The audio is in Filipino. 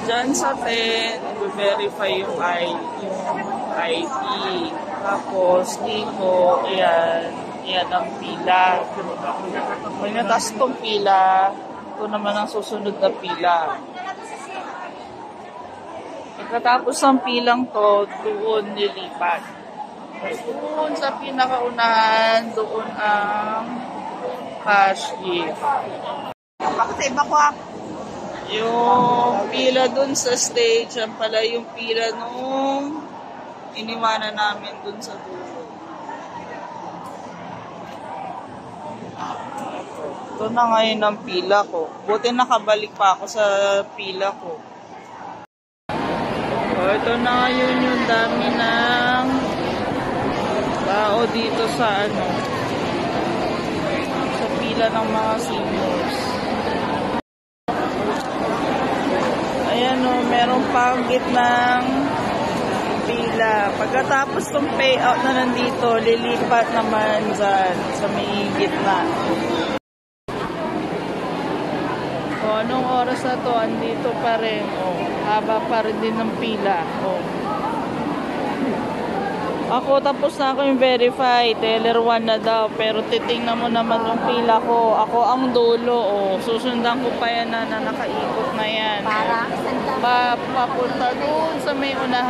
Diyan sa 10, i-verify yung ID. Tapos, dito, ayan ang pila. May natas itong pila. Ito naman ang susunod na pila. Pagkatapos ng pilang to, doon nilipat. Doon sa pinakaunahan, doon ang cashier. Pakasiba ko ah. Yung pila dun sa stage, yan pala yung pila nung iniwanan namin dun sa dulo. Ito na ngayon ang pila ko. Buti nakabalik pa ako sa pila ko. So, ito na ngayon yung dami ng tao dito sa sa pila ng mga seniors. Ayan o, meron pang gitnang pila. Pagkatapos ng payout na nandito, lilipat naman dyan sa may gitna. O, anong oras na to? Andito pa rin. O, haba pa rin din ng pila. O. Ako, tapos na ako yung verify. Teller 1 na daw. Pero titingnan mo naman yung pila ko. Ako ang dulo. O, susundan ko pa yan na nakaikot na yan. Para? Papunta doon sa may unahan.